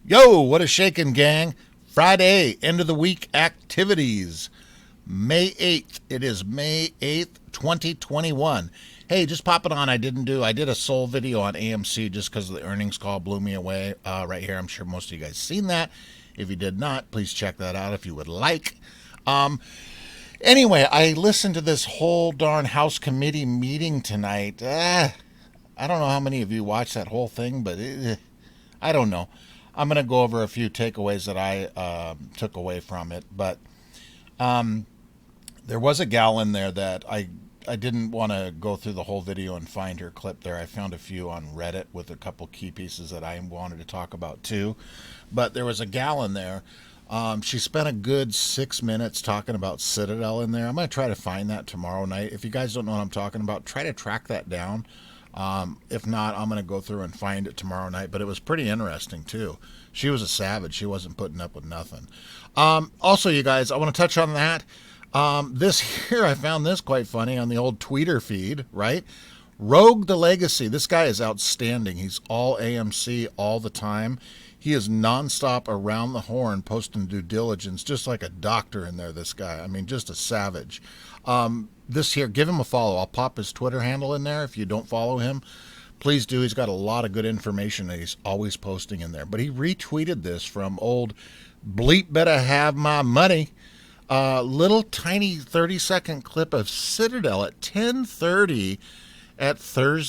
Yo, what a shaking, gang. Friday, end of the week activities. May 8th. It is May 8th, 2021. Hey, just pop it on. I did a sole video on AMC just because the earnings call blew me away right here. I'm sure most of you guys seen that. If you did not, please check that out if you would like. Anyway, I listened to this whole darn House committee meeting tonight. I don't know how many of you watched that whole thing, but I don't know. I'm going to go over a few takeaways that I took away from it. But there was a gal in there that I didn't want to go through the whole video and find her clip there. I found a few on Reddit with a couple key pieces that I wanted to talk about too. But there was a gal in there. She spent a good 6 minutes talking about Citadel in there. I'm going to try to find that tomorrow night. If you guys don't know what I'm talking about, try to track that down. If not, I'm going to go through and find it tomorrow night. But it was pretty interesting, too. She was a savage. She wasn't putting up with nothing. Also, you guys, I want to touch on that. This here, I found this quite funny on the old Twitter feed, right? Rogue the Legacy. This guy is outstanding. He's all AMC all the time. He is nonstop around the horn posting due diligence, just like a doctor in there, this guy. I mean, just a savage. This here, give him a follow. I'll pop his Twitter handle in there. If you don't follow him, please do. He's got a lot of good information that he's always posting in there. But he retweeted this from old Bleep Better Have My Money. Little tiny 30-second clip of Citadel at 10:30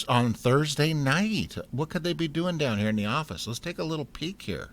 on Thursday night. What could they be doing down here in the office? Let's take a little peek here.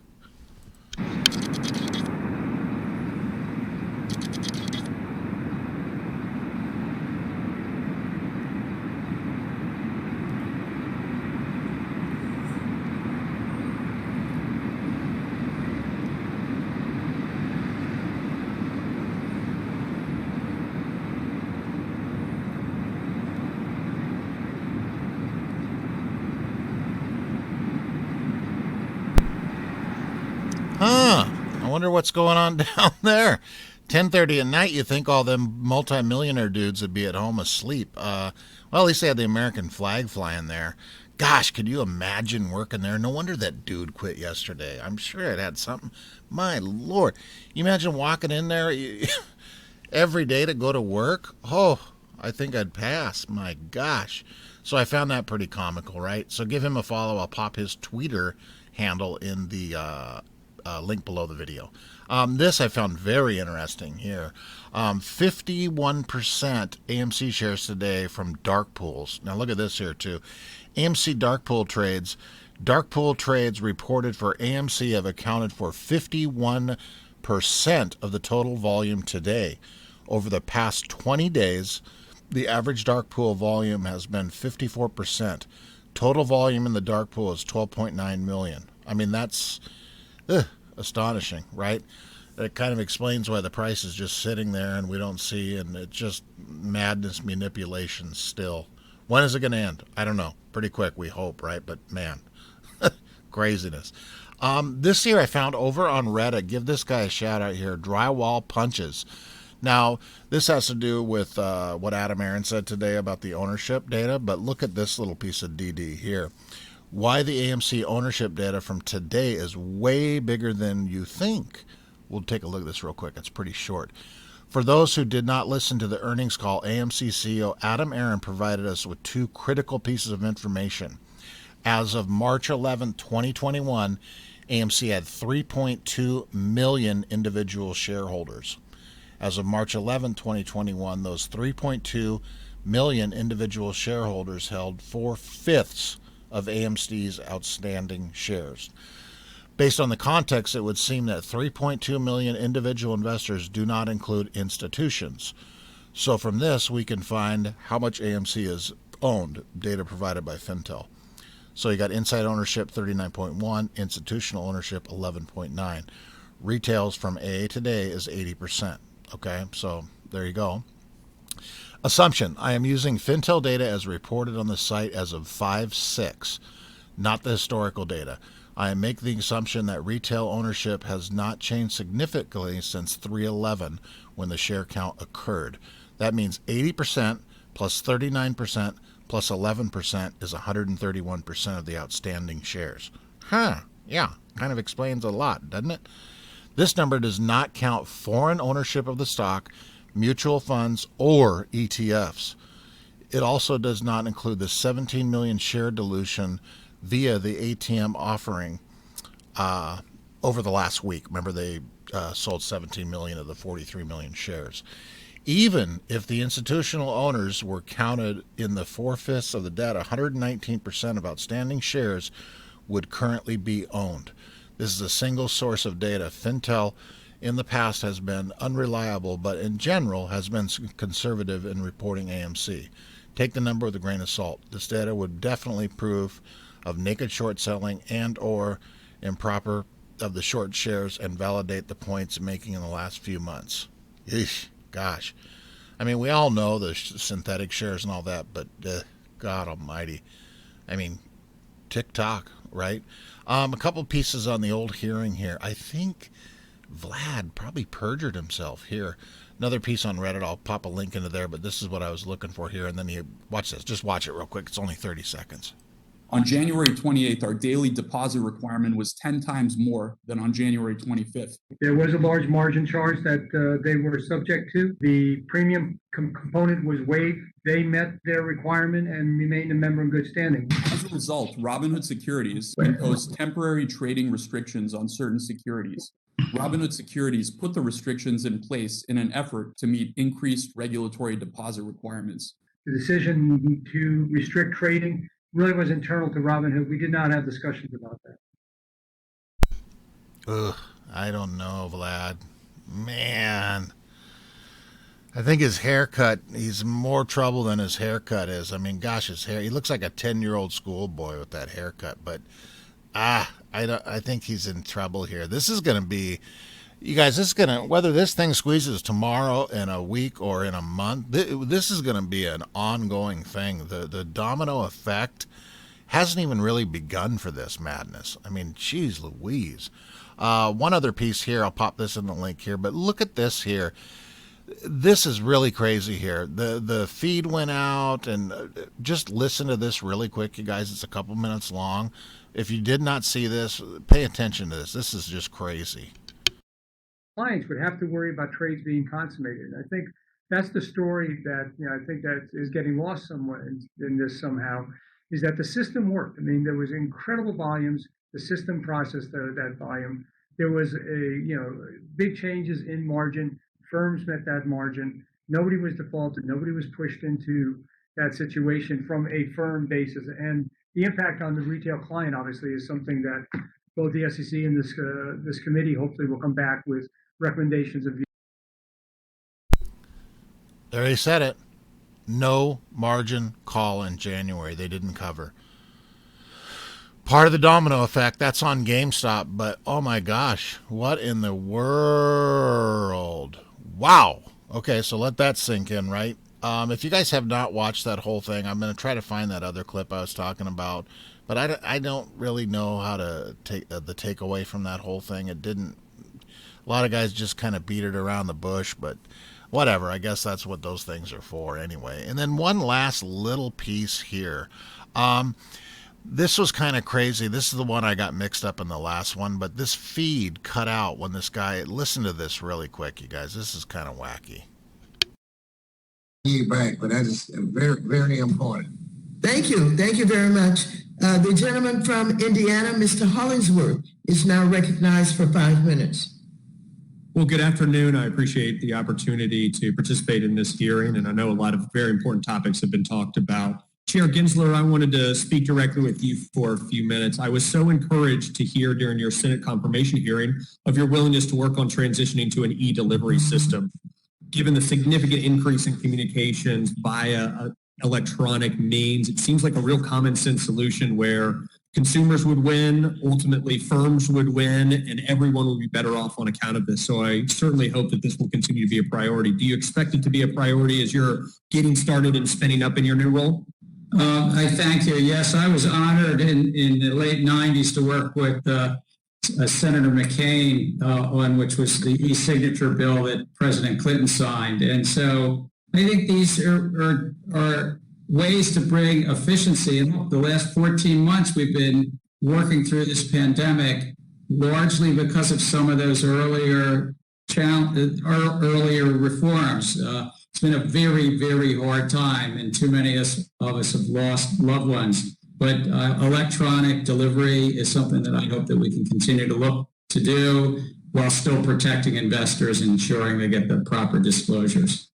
I wonder what's going on down there. 10:30 at night, you think all them multimillionaire dudes would be at home asleep. Well, at least they had the American flag flying there. Gosh, could you imagine working there? No wonder that dude quit yesterday. I'm sure it had something. My Lord. You imagine walking in there every day to go to work? Oh, I think I'd pass. My gosh. So I found that pretty comical, right? So give him a follow. I'll pop his Twitter handle in the link below the video. This I found very interesting here. 51% AMC shares today from dark pools. Now look at this here too. AMC Dark Pool trades. Dark Pool trades reported for AMC have accounted for 51% of the total volume today. Over the past 20 days, the average dark pool volume has been 54%. Total volume in the dark pool is 12.9 million. I mean, that's astonishing, right? It kind of explains why the price is just sitting there and we don't see, and it's just madness, manipulation still. When is it going to end? I don't know. Pretty quick, we hope, right? But man, craziness. This here I found over on Reddit. Give this guy a shout out here. Drywall Punches. Now, this has to do with what Adam Aaron said today about the ownership data, but look at this little piece of DD here. Why the AMC ownership data from today is way bigger than you think. We'll take a look at this real quick. It's pretty short. For those who did not listen to the earnings call, AMC CEO Adam Aaron provided us with two critical pieces of information. As of March 11, 2021, AMC had 3.2 million individual shareholders. As of March 11, 2021, those 3.2 million individual shareholders held 4/5 of AMC's outstanding shares. Based on the context, it would seem that 3.2 million individual investors do not include institutions. So from this, we can find how much AMC is owned, data provided by Fintel. So you got inside ownership 39.1, institutional ownership 11.9. Retails from AA today is 80%. Okay, so there you go. Assumption: I am using Fintel data as reported on the site as of 5/6, not the historical data. I am making the assumption that retail ownership has not changed significantly since 3/11 when the share count occurred. That means 80% plus 39% plus 11% is 131% of the outstanding shares. Yeah, kind of explains a lot, doesn't it? This number does not count foreign ownership of the stock, mutual funds, or ETFs. It also does not include the 17 million share dilution via the ATM offering over the last week. Remember, they sold 17 million of the 43 million shares. Even if the institutional owners were counted in the 4/5 of the data, 119% of outstanding shares would currently be owned. This is a single source of data. Fintel in the past has been unreliable, but in general has been conservative in reporting AMC. Take the number with a grain of salt. This data would definitely prove of naked short selling and or improper of the short shares and validate the points making in the last few months. Eesh, gosh. I mean, we all know the synthetic shares and all that, but God almighty. I mean, TikTok, right? A couple pieces on the old hearing here. I think Vlad probably perjured himself here. Another piece on Reddit. I'll pop a link into there, but this is what I was looking for here. And then watch this. Just watch it real quick. It's only 30 seconds. On January 28th, our daily deposit requirement was 10 times more than on January 25th. There was a large margin charge that they were subject to. The premium component was waived. They met their requirement and remained a member in good standing. As a result, Robinhood Securities imposed temporary trading restrictions on certain securities. Robinhood Securities put the restrictions in place in an effort to meet increased regulatory deposit requirements. The decision to restrict trading really was internal to Robinhood. We did not have discussions about that. Ugh, I don't know, Vlad. Man. I think his haircut, he's more trouble than his haircut is. I mean, gosh, his hair, he looks like a 10-year-old schoolboy with that haircut. But, I think he's in trouble here. This is going to be, you guys, this is going to, whether this thing squeezes tomorrow, in a week, or in a month, this is going to be an ongoing thing. The domino effect hasn't even really begun for this madness. I mean, geez Louise. One other piece here, I'll pop this in the link here, but look at this here. This is really crazy here. The feed went out, and just listen to this really quick, you guys. It's a couple minutes long. If you did not see this, pay attention to this. This is just crazy. Clients would have to worry about trades being consummated. I think that's the story that I think that is getting lost somewhere in this somehow, is that the system worked. I mean, there was incredible volumes. The system processed that volume. There was big changes in margin. Firms met that margin. Nobody was defaulted. Nobody was pushed into that situation from a firm basis. And the impact on the retail client, obviously, is something that both the SEC and this committee hopefully will come back with recommendations of. There he said it. No margin call in January. They didn't cover. Part of the domino effect, that's on GameStop, but oh my gosh, what in the world? Wow. Okay, so let that sink in, right? If you guys have not watched that whole thing, I'm going to try to find that other clip I was talking about, but I don't really know how to take the takeaway from that whole thing. It didn't, a lot of guys just kind of beat it around the bush, but whatever. I guess that's what those things are for anyway. And then one last little piece here. This was kind of crazy. This is the one I got mixed up in the last one, but this feed cut out when this guy, listen to this really quick, you guys. This is kind of wacky. You back, but that is very, very important. Thank you. Thank you very much. The gentleman from Indiana, Mr. Hollingsworth, is now recognized for 5 minutes. Well, good afternoon. I appreciate the opportunity to participate in this hearing, and I know a lot of very important topics have been talked about. Chair Gensler, I wanted to speak directly with you for a few minutes. I was so encouraged to hear during your Senate confirmation hearing of your willingness to work on transitioning to an e-delivery system. Given the significant increase in communications via electronic means, it seems like a real common sense solution where consumers would win, ultimately firms would win, and everyone would be better off on account of this. So I certainly hope that this will continue to be a priority. Do you expect it to be a priority as you're getting started and spinning up in your new role? I thank you. Yes, I was honored in the late 90s to work with Senator McCain on which was the e-signature bill that President Clinton signed. And so I think these are ways to bring efficiency. And the last 14 months we've been working through this pandemic largely because of some of those earlier reforms. It's been a very, very hard time, and too many of us have lost loved ones. But electronic delivery is something that I hope that we can continue to look to do while still protecting investors and ensuring they get the proper disclosures.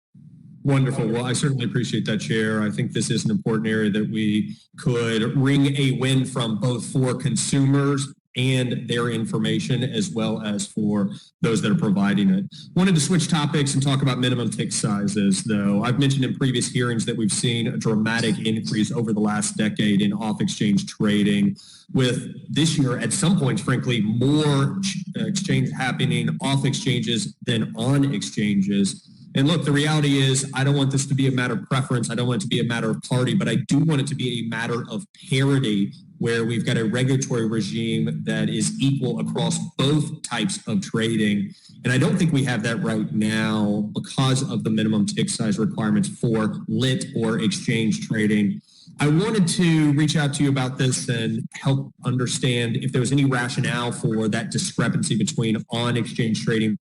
Wonderful. Well, I certainly appreciate that, Chair. I think this is an important area that we could ring a win from, both for consumers and their information, as well as for those that are providing it. Wanted to switch topics and talk about minimum tick sizes, though. I've mentioned in previous hearings that we've seen a dramatic increase over the last decade in off-exchange trading, with this year, at some points, frankly, more exchange happening off exchanges than on exchanges. And look, the reality is, I don't want this to be a matter of preference. I don't want it to be a matter of party, but I do want it to be a matter of parity, where we've got a regulatory regime that is equal across both types of trading. And I don't think we have that right now because of the minimum tick size requirements for lit or exchange trading. I wanted to reach out to you about this and help understand if there was any rationale for that discrepancy between on-exchange trading.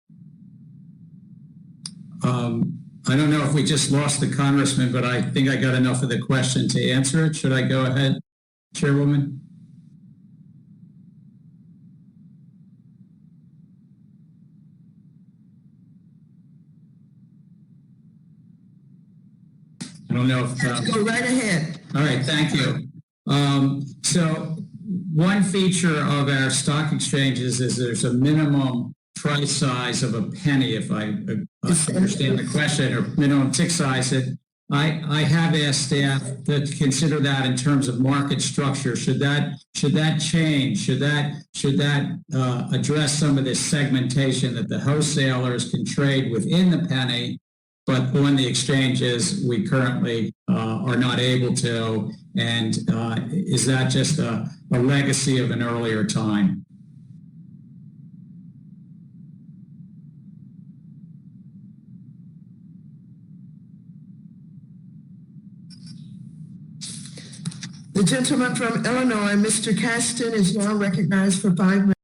I don't know if we just lost the congressman, but I think I got enough of the question to answer it. Should I go ahead, Chairwoman? I don't know if... Go right ahead. All right, thank you. So one feature of our stock exchanges is there's a minimum price size of a penny, if I understand the question, or minimum tick size. I have asked staff to consider that in terms of market structure. Should that change? Should that address some of this segmentation that the wholesalers can trade within the penny, but on the exchanges we currently are not able to? And is that just a legacy of an earlier time? The gentleman from Illinois, Mr. Caston, is now recognized for 5 minutes.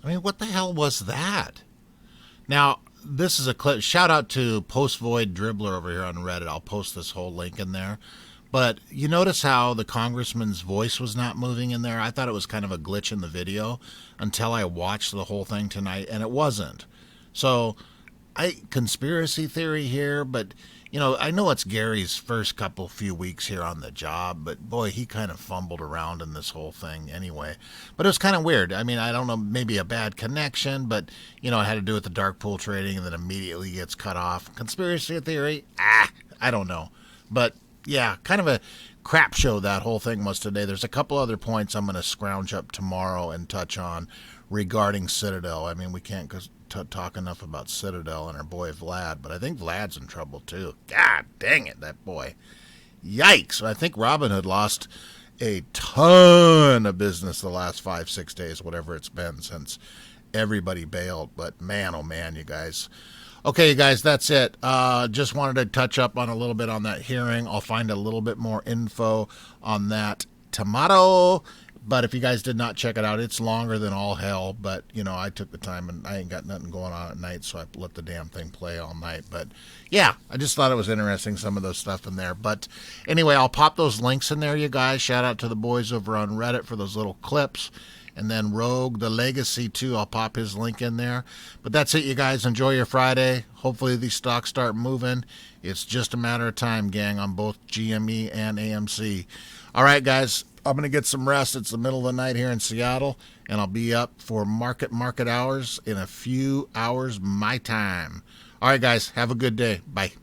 I mean, what the hell was that? Now, this is a clip. Shout out to Post Void Dribbler over here on Reddit. I'll post this whole link in there. But you notice how the congressman's voice was not moving in there? I thought it was kind of a glitch in the video until I watched the whole thing tonight, and it wasn't. So, conspiracy theory here, but... You know, I know it's Gary's first few weeks here on the job, but boy, he kind of fumbled around in this whole thing anyway. But it was kind of weird. I mean, I don't know, maybe a bad connection, but, you know, it had to do with the dark pool trading and then immediately gets cut off. Conspiracy theory? I don't know. But, yeah, kind of a crap show that whole thing was today. There's a couple other points I'm going to scrounge up tomorrow and touch on regarding Citadel. I mean, we can't talk enough about Citadel and our boy Vlad, but I think Vlad's in trouble too. God dang it, that boy. Yikes. I think Robinhood lost a ton of business the last 5-6 days, whatever it's been since everybody bailed. But man, oh man, you guys. Okay, you guys, that's it. Just wanted to touch up on a little bit on that hearing. I'll find a little bit more info on that tomorrow. But if you guys did not check it out, it's longer than all hell. But, you know, I took the time and I ain't got nothing going on at night, so I let the damn thing play all night. But, yeah, I just thought it was interesting, some of those stuff in there. But, anyway, I'll pop those links in there, you guys. Shout out to the boys over on Reddit for those little clips. And then Rogue, the Legacy, too. I'll pop his link in there. But that's it, you guys. Enjoy your Friday. Hopefully these stocks start moving. It's just a matter of time, gang, on both GME and AMC. All right, guys. I'm going to get some rest. It's the middle of the night here in Seattle, and I'll be up for market hours in a few hours my time. All right, guys, have a good day. Bye.